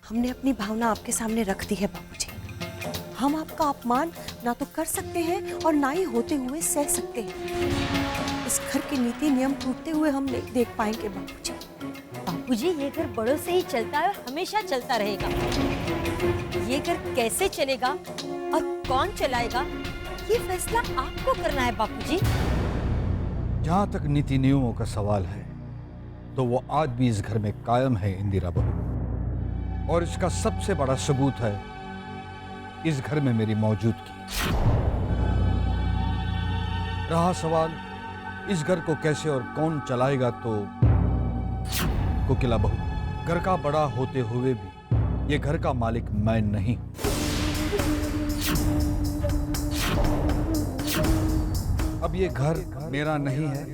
हमने अपनी भावना आपके सामने रख दी है बाबूजी। हम आपका अपमान ना तो कर सकते हैं और ना ही होते हुए सह सकते हैं। इस घर के नीति नियम टूटते हुए हम नहीं देख पाएंगे बाबूजी। बाबूजी, ये घर बड़ों से ही चलता है और हमेशा चलता रहेगा। ये घर कैसे चलेगा और कौन चलाएगा, ये फैसला आपको करना है बाबूजी। जहां तक नीति नियमों का सवाल है तो वो आज भी इस घर में कायम है इंदिरा बहू, और इसका सबसे बड़ा सबूत है इस घर में मेरी मौजूदगी। रहा सवाल इस घर को कैसे और कौन चलाएगा, तो कोकिला बहू, घर का बड़ा होते हुए भी ये घर का मालिक मैं नहीं। अब ये घर मेरा नहीं है,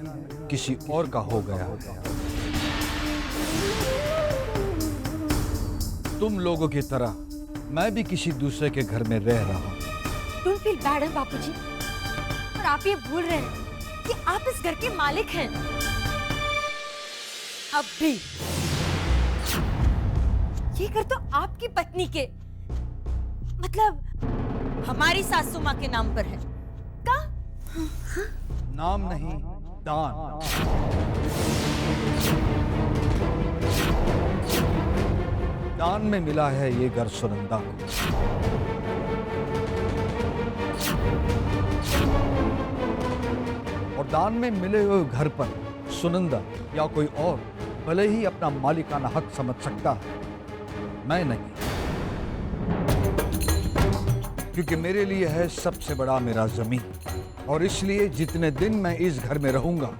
किसी और का हो गया। तुम लोगों की तरह मैं भी किसी दूसरे के घर में रह रहा हूं। तुम फील बैड है बाबूजी, और आप ये भूल रहे हैं कि आप इस घर के मालिक हैं। अब भी ये घर तो आपकी पत्नी के, मतलब हमारी सासू माँ के नाम पर है का? नाम नहीं, दान। दान में मिला है ये घर सुनंदा को। और दान में मिले हुए घर पर सुनंदा या कोई और भले ही अपना मालिकाना हक समझ सकता है, मैं नहीं। क्योंकि मेरे लिए है सबसे बड़ा मेरा जमीन, और इसलिए जितने दिन मैं इस घर में रहूंगा,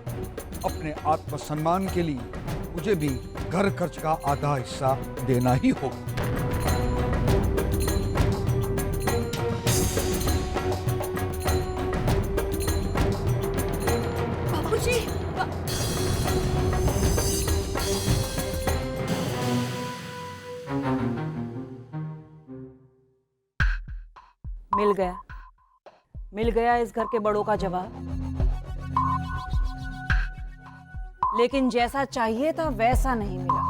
अपने आत्मसम्मान के लिए मुझे भी घर खर्च का आधा हिस्सा देना ही होगा। बाबूजी, मिल गया इस घर के बड़ों का जवाब। लेकिन जैसा चाहिए था वैसा नहीं मिला।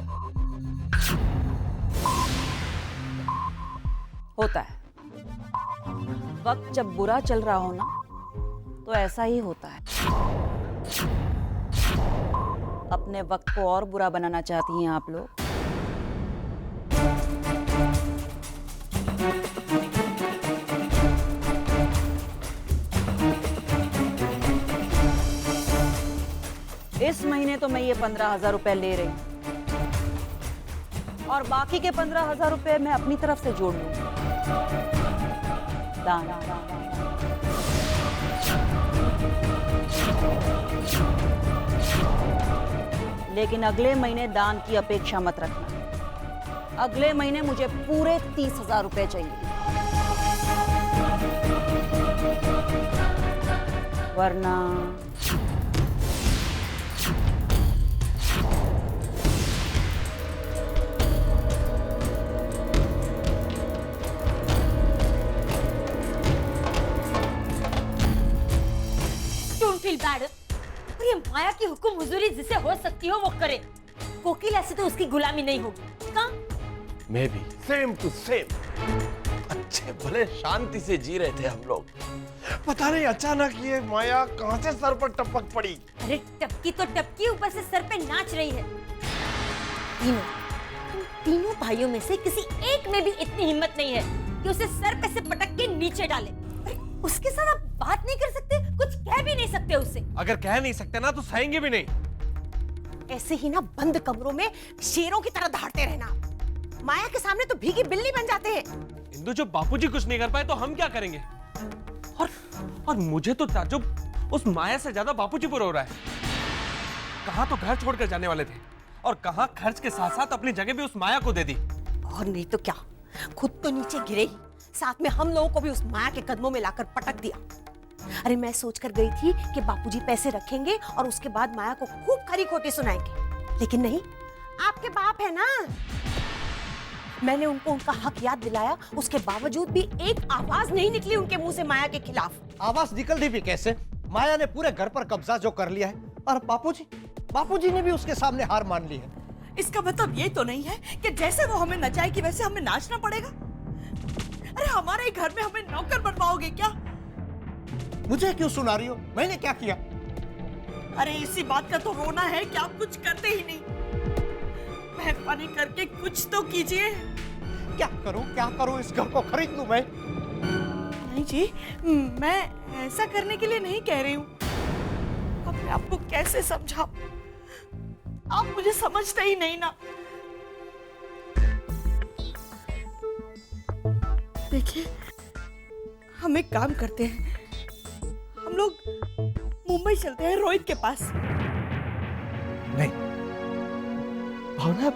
होता है, वक्त जब बुरा चल रहा हो ना, तो ऐसा ही होता है। अपने वक्त को और बुरा बनाना चाहती हैं आप लोग। इस महीने तो मैं ये 15,000 रुपए ले रही हूं, और बाकी के 15,000 रुपए मैं अपनी तरफ से जोड़ लूंगी। दान। लेकिन अगले महीने दान की अपेक्षा मत रखना। अगले महीने मुझे पूरे 30,000 रुपए चाहिए, वरना फील बैड। और ये माया की हुक्म हुजूरी जिसे हो सकती हो वो करे। कोकिल ऐसे तो उसकी गुलामी नहीं होगी का? मैं भी सेम टू सेम। अच्छे भले शांति से जी रहे थे हम लोग, पता नहीं अचानक ये माया कहां से सर पर टपक पड़ी। अरे टपकी तो टपकी, ऊपर से सर पे नाच रही है। तीनों भाइयों में से किसी एक में भी इतनी हिम्मत नहीं है कि उसे सर पे से पटक के नीचे डाले। उसके साथ आप बात नहीं कर सकते, कुछ कह भी नहीं सकते उससे। अगर कह नहीं सकते ना तो सहेंगे भी नहीं। ऐसे ही ना बंद कमरों में शेरों की तरह दहाड़ते रहना। माया के सामने तो भीगी बिल्ली बन जाते हैं। इंदु, जो बापूजी कुछ नहीं कर पाए तो हम क्या करेंगे? और मुझे तो ताज्जुब उस माया से ज्यादा बापूजी पर हो रहा है। कहां तो घर छोड़कर जाने वाले थे, और कहां खर्च के साथ साथ अपनी जगह भी उस माया को दे दी। और नहीं तो क्या, खुद तो नीचे गिरे ही, साथ में हम लोगों को भी उस माया के कदमों में लाकर पटक दिया। अरे मैं सोचकर गई थी कि बापूजी पैसे रखेंगे और उसके बाद माया को खूब खरी खोटी सुनाएंगे, लेकिन नहीं, आपके बाप है ना। मैंने उनको उनका हक याद दिलाया, उसके बावजूद भी एक आवाज नहीं निकली उनके मुंह से माया के खिलाफ। आवाज निकलती भी कैसे? माया ने पूरे घर पर कब्जा जो कर लिया है, और बापूजी ने भी उसके सामने हार मान ली है। इसका मतलब ये तो नहीं है कि जैसे वो हमें नचाएगी वैसे हमें नाचना पड़ेगा। अरे हमारे ही घर में हमें नौकर बनवाओगे क्या? मुझे क्यों सुना रही हो? मैंने क्या किया? अरे इसी बात का तो रोना है कि आप कुछ करते ही नहीं। मेहरबानी करके कुछ तो कीजिए। क्या करूं? इस घर को खरीद लूं मैं? नहीं जी, मैं ऐसा करने के लिए नहीं कह रही हूँ। अब मैं आपको कैसे समझाऊं? आप मुझे समझते ही नहीं ना। देखिए, हम एक काम करते हैं, हम लोग मुंबई चलते हैं रोहित के पास। नहीं भावना,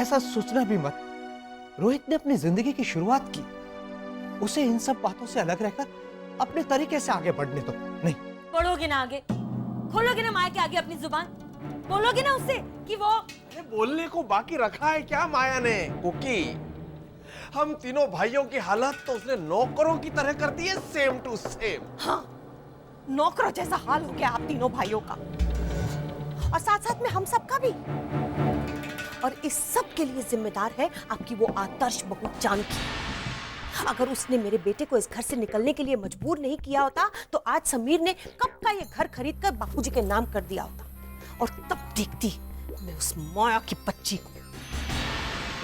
ऐसा सोचना भी मत। रोहित ने अपनी जिंदगी की शुरुआत की, उसे इन सब बातों से अलग रहकर अपने तरीके से आगे बढ़ने दो। नहीं बढ़ोगे ना आगे, खोलोगे ना माया के आगे अपनी जुबान, बोलोगे ना उससे कि वो अरे बोलने को बाकी रखा है क्या माया ने? कुकी, हम तीनों भाइयों की हालत तो उसने नौकरों की तरह कर दी है, सेम टू सेम। हाँ, नौकरों जैसा हाल हो गया आप तीनों भाइयों का, और साथ साथ में हम सबका भी। और इस सब के लिए जिम्मेदार है आपकी वो आदर्श बहू जानकी। अगर उसने मेरे बेटे को इस घर से निकलने के लिए मजबूर नहीं किया होता तो आज समीर ने कब का ये घर खरीद कर बापूजी के नाम कर दिया होता, और तब देखती मैं उस माया की बच्ची को।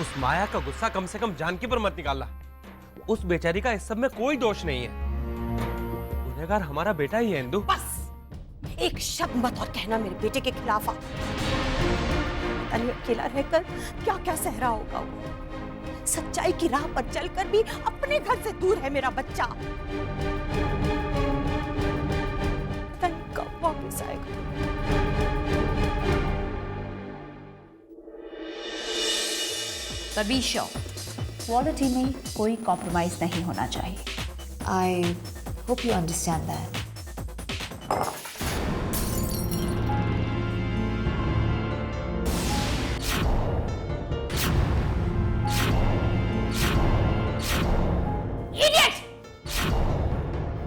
उस माया का गुस्सा कम से कम जानकी पर मत निकालना। उस बेचारी का इस सब में कोई दोष नहीं है। गुनहगार हमारा बेटा ही है इंदु। बस एक शब्द मत और कहना मेरे बेटे के खिलाफ। अकेला रहकर क्या क्या सह रहा होगा वो। सच्चाई की राह पर चलकर भी अपने घर से दूर है मेरा बच्चा। कब वापस आएगा? बी श्योर, क्वालिटी में कोई कॉम्प्रोमाइज नहीं होना चाहिए। I hope you understand that.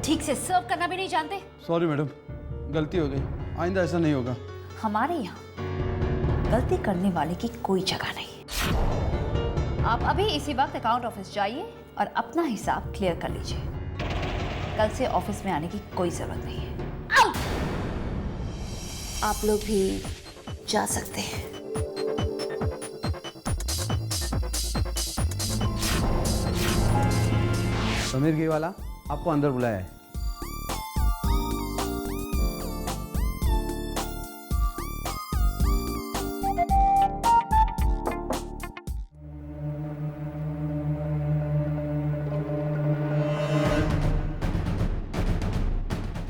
ठीक से सर्व करना भी नहीं जानते। सॉरी मैडम, गलती हो गई, आइंदा ऐसा नहीं होगा। हमारे यहाँ गलती करने वाले की कोई जगह नहीं। आप अभी इसी वक्त अकाउंट ऑफिस जाइए और अपना हिसाब क्लियर कर लीजिए। कल से ऑफिस में आने की कोई जरूरत नहीं है। आउट! आप लोग भी जा सकते हैं। समीर गेवाला आपको अंदर बुलाया है।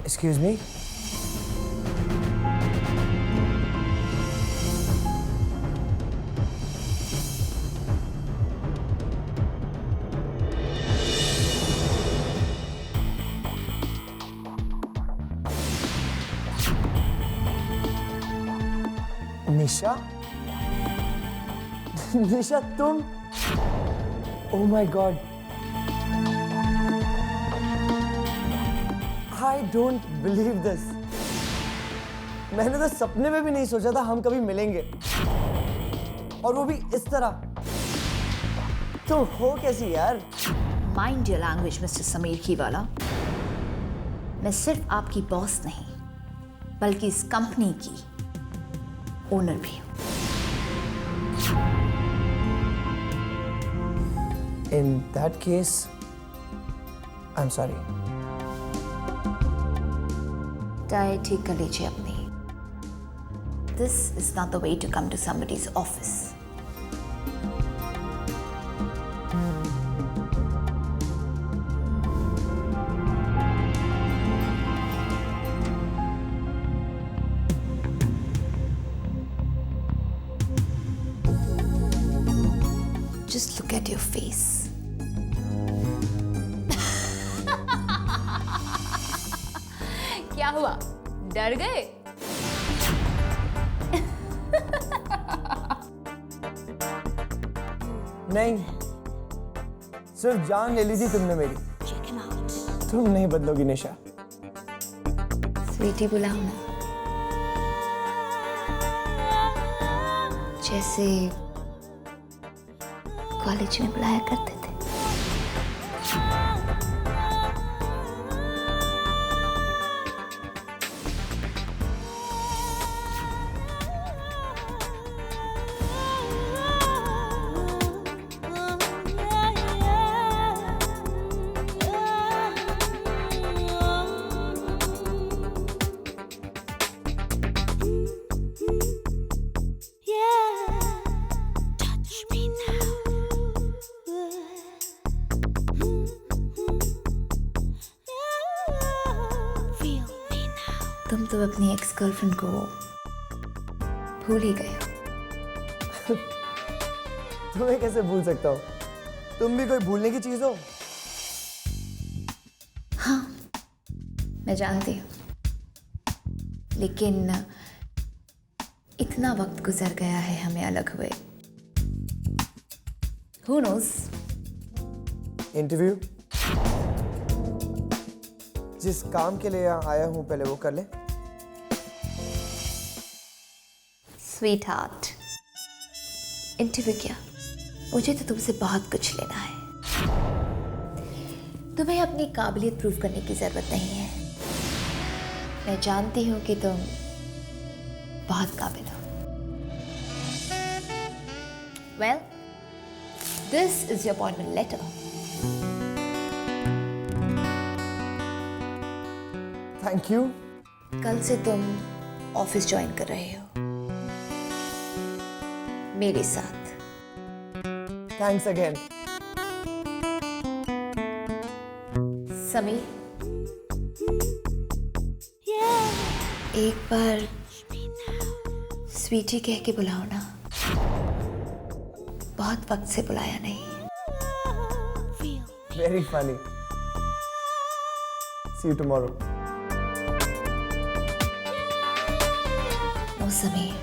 Excuse me? निशा? निशा तुम? Oh my God! I don't believe this. मैंने तो सपने में भी नहीं सोचा था हम कभी मिलेंगे, और वो भी इस तरह। तुम हो कैसी यार? Mind your language mister Sameer Khiwala. मैं सिर्फ आपकी बॉस नहीं बल्कि इस कंपनी की ओनर भी हूं। In that case, I'm sorry. Tie ठीक कर लीजिए अपनी। This is not the way to come to somebody's office. Just look at your face. क्या हुआ? डर गए? नहीं, सिर्फ जान ले ली थी तुमने मेरी। तुम नहीं बदलोगी निशा। स्वीटी बुलाओ ना। जैसे कॉलेज में बुलाया करते थे। तुम तो अपनी एक्स गर्लफ्रेंड को भूल ही गए हो। तुम्हें कैसे भूल सकता हूँ? तुम भी कोई भूलने की चीज हो? हाँ, मैं जानती हूँ, लेकिन इतना वक्त गुजर गया है हमें अलग हुए। Who knows? इंटरव्यू जिस काम के लिए यहाँ आया हूँ पहले वो कर ले। स्वीट हार्ट, इंटरव्यू क्या? मुझे तो तुमसे बहुत कुछ लेना है। तुम्हें अपनी काबिलियत प्रूव करने की जरूरत नहीं है। मैं जानती हूँ कि तुम बहुत काबिल हो। Well, this is your appointment letter. Thank you. कल से तुम ऑफिस ज्वाइन कर रहे हो मेरे साथ। Thanks again. समीर, एक बार स्वीटी कह के बुलाओ ना। बहुत वक्त से बुलाया नहीं। Very funny. See you tomorrow. No, Sameer.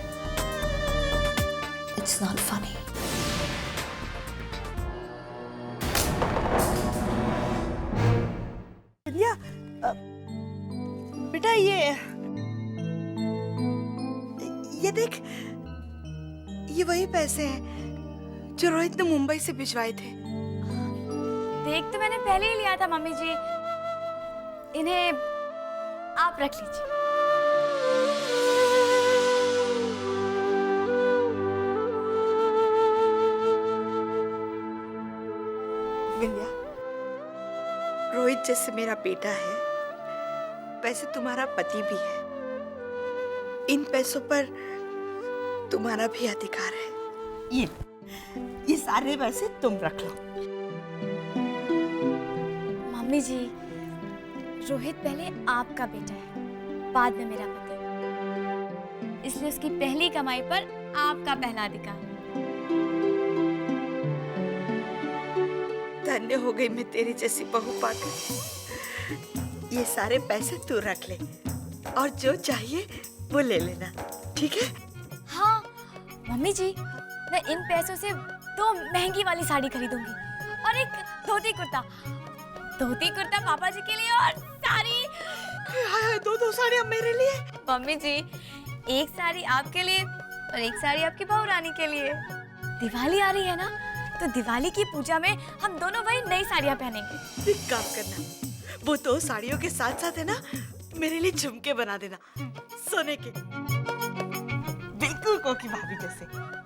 It's not funny. Vindhya, बेटा ये देख, ये वही पैसे हैं जो रोहित ने मुंबई से भिजवाए थे। देख तो मैंने पहले ही लिया था मम्मी जी, इन्हें आप रख लीजिए। विंध्या, रोहित जैसे मेरा बेटा है वैसे तुम्हारा पति भी है। इन पैसों पर तुम्हारा भी अधिकार है। ये सारे पैसे तुम रख लो। मम्मी जी, रोहित पहले आपका बेटा है, बाद में मेरा पति, इसलिए उसकी पहली कमाई पर आपका पहला अधिकार। धन्य हो गई मैं तेरी जैसी बहू पाकर। ये सारे पैसे तू रख ले और जो चाहिए वो ले लेना, ठीक है? हाँ मम्मी जी, मैं इन पैसों से 2 महंगी वाली साड़ी खरीदूंगी और एक धोती कुर्ता पापा जी के लिए और साड़ी। हाय, 2 साड़ियाँ मेरे लिए? मम्मी जी, एक साड़ी आपके लिए और एक साड़ी आपकी बहू रानी के लिए। दिवाली आ रही है ना, तो दिवाली की पूजा में हम दोनों वही नई साड़ियाँ पहनेंगे। एक काम करना, वो 2 साड़ियों के साथ साथ है ना, मेरे लिए झुमके बना देना, सोने के, बिल्कुल कोकी भाभी जैसे,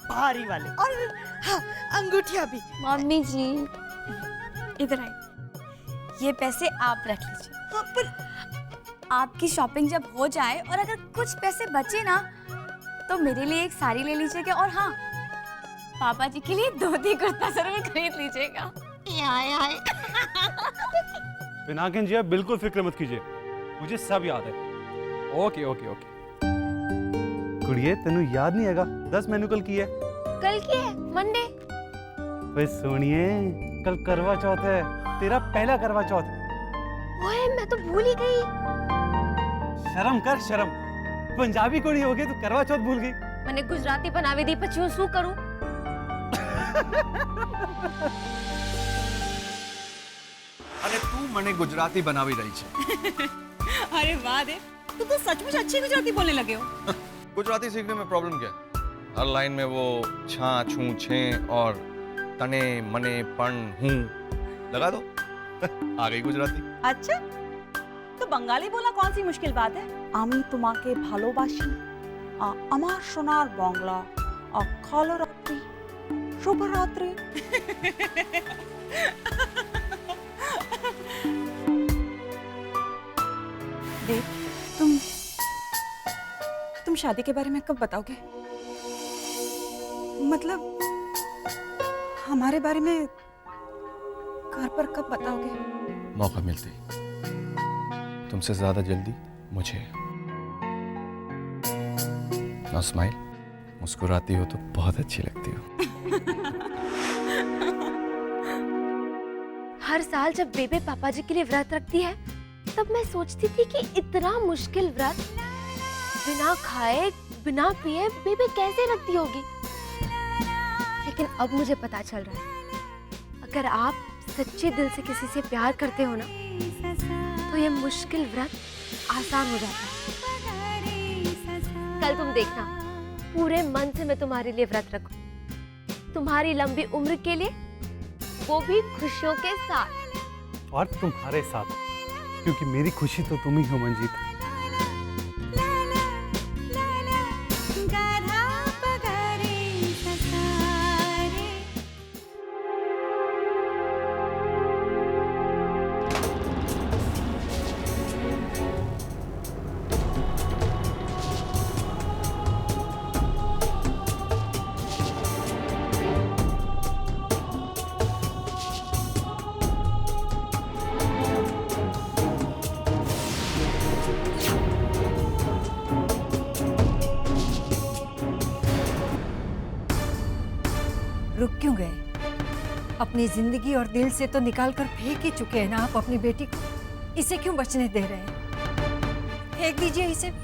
भारी वाले। और हाँ, अंगूठियाँ भी। मम्मी जी, इधर आइए, ये पैसे आप रख लीजिए। हाँ, पर आपकी शॉपिंग जब हो जाए और अगर कुछ पैसे बचे ना, तो मेरे लिए एक साड़ी ले लीजिएगा और हाँ, पापा जी के लिए धोती कुर्ता जरूर खरीद लीजिएगा। पिनाकिन जी, आप बिल्कुल फिक्र मत कीजिए, मुझे सब याद है। Okay okay okay. कुड़िए, तेनू याद नहीं हैगा 10 मैनू कल की है? कल की है? मंडे। ओए सोनिए, कल करवा चौथ है, तेरा पहला करवा चौथ। ओए, मैं तो भूल ही गई। शर्म कर शर्म, पंजाबी कुड़ी हो गई तो करवा चौथ भूल गई। मैंने गुजराती बनावी दी, પછી હું શું કરું? अरे तू मने गुजराती बनावी रही छे। अरे वाह दे, तू तो सचमुच अच्छी गुजराती बोलने लगे हो। गुजराती सीखने में प्रॉब्लम क्या है? हर लाइन में वो छा छू छे और तने मने पण हूँ लगा दो। आ गई गुजराती। अच्छा, तो बंगाली बोला कौन सी मुश्किल बात है? आमी तुम्हाके भालोबाशी, अमार सोनार बांग्ला, कालो रात्रि, शुभ रात्रि। देव, तुम शादी के बारे में कब बताओगे? मतलब हमारे बारे में घर पर कब बताओगे? मौका मिलते तुमसे ज्यादा जल्दी मुझे। ना स्माइल, मुस्कुराती हो तो बहुत अच्छी लगती हो। हर साल जब बेबे पापा जी के लिए व्रत रखती है तब मैं सोचती थी कि इतना मुश्किल व्रत बिना खाए बिना पिए बेबे कैसे रखती होगी। लेकिन अब मुझे पता चल रहा है, अगर आप सच्चे दिल से किसी से प्यार करते हो ना तो ये मुश्किल व्रत आसान हो जाता है। कल तुम देखना, पूरे मन से मैं तुम्हारे लिए व्रत रखूं, तुम्हारी लंबी उम्र के लिए, वो भी खुशियों के साथ। और तुम्हारे साथ, क्योंकि मेरी खुशी तो तुम ही हो मंजीत। रुक क्यों गए? अपनी जिंदगी और दिल से तो निकाल कर फेंक ही चुके हैं ना आप अपनी बेटी को। इसे क्यों बचने दे रहे हैं? फेंक दीजिए इसे भी।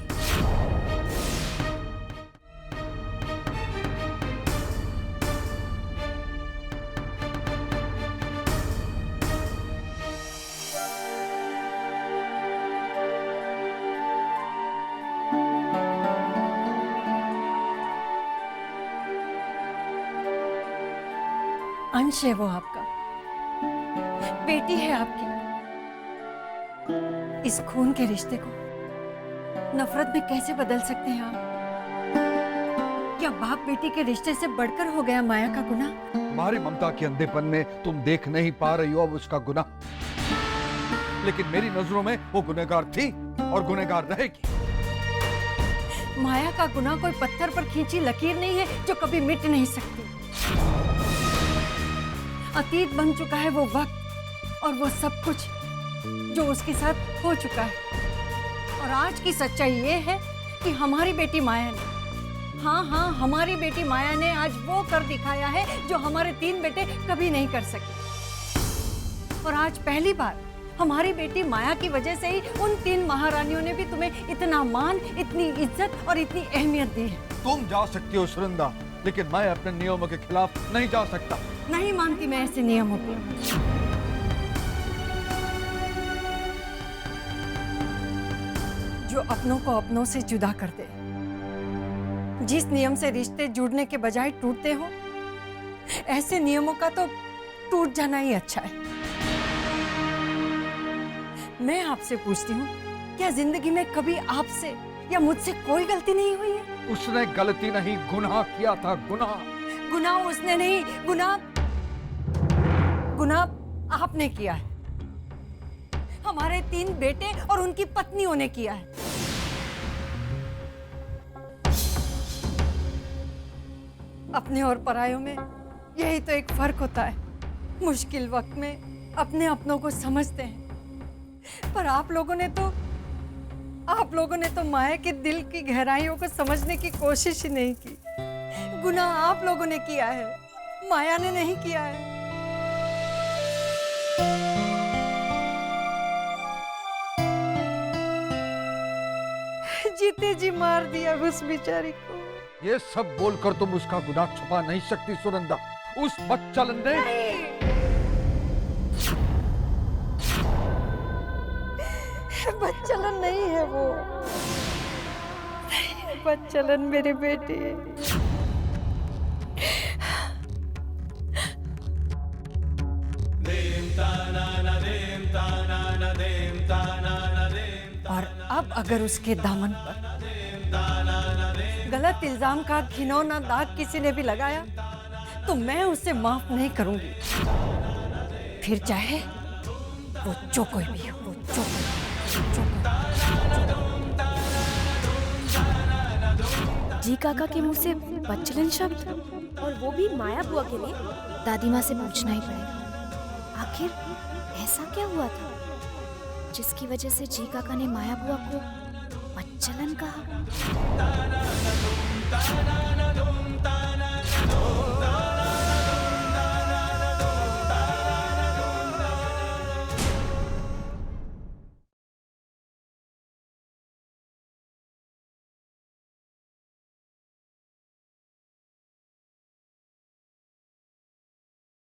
अंश है वो आपका, बेटी है आपकी। इस खून के रिश्ते को नफरत में कैसे बदल सकते हैं आप? क्या बाप बेटी के रिश्ते से बढ़कर हो गया माया का गुनाह? तुम्हारी ममता के अंधेपन में तुम देख नहीं पा रही हो अब उसका गुनाह, लेकिन मेरी नजरों में वो गुनहगार थी और गुनहगार रहेगी। माया का गुनाह कोई पत्थर पर खींची लकीर नहीं है जो कभी मिट नहीं सकती। अतीत बन चुका है वो वक्त और वो सब कुछ जो उसके साथ हो चुका है। और आज की सच्चाई ये है कि हमारी बेटी माया ने, हाँ, हमारी बेटी माया ने आज वो कर दिखाया है जो हमारे 3 बेटे कभी नहीं कर सके। और आज पहली बार हमारी बेटी माया की वजह से ही उन 3 महारानियों ने भी तुम्हें इतना मान, इतनी इज्जत और इतनी अहमियत दी है। तुम जा सकती हो सुरिंदा, लेकिन मैं अपने नियमों के खिलाफ नहीं जा सकता। नहीं मानती मैं ऐसे नियमों को। जो अपनों को अपनों से जुदा कर दे, जिस नियम से रिश्ते जुड़ने के बजाय टूटते हो, ऐसे नियमों का तो टूट जाना ही अच्छा है। मैं आपसे पूछती हूँ, क्या जिंदगी में कभी आपसे या मुझसे कोई गलती नहीं हुई है? उसने गलती नहीं, गुनाह किया था, गुनाह। गुनाह उसने नहीं, गुनाह आपने किया है। हमारे 3 बेटे और उनकी पत्नियों ने किया है। अपने और परायों में यही तो एक फर्क होता है। मुश्किल वक्त में अपने अपनों को समझते हैं, पर आप लोगों ने तो माया के दिल की गहराइयों को समझने की कोशिश ही नहीं की। गुनाह आप लोगों ने किया है, माया ने नहीं किया है। जीते जी मार दिया उस बेचारी को। ये सब बोलकर तुम उसका गुनाह छुपा नहीं सकती सुनंदा। उस बदचलन ने बदचलन नहीं है वो, बदचलन मेरे बेटे। और अब अगर उसके दामन पर गलत इल्जाम का घिनौना दाग किसी ने भी लगाया तो मैं उसे माफ नहीं करूंगी, फिर चाहे वो जो कोई भी हो, वो जो कोई जी काका के मुंह से बचलन शब्द, और वो भी माया बुआ के लिए। दादी माँ से पूछना ही पड़ेगा आखिर ऐसा क्या हुआ था जिसकी वजह से जी काका ने माया बुआ को बच्चलन कहा।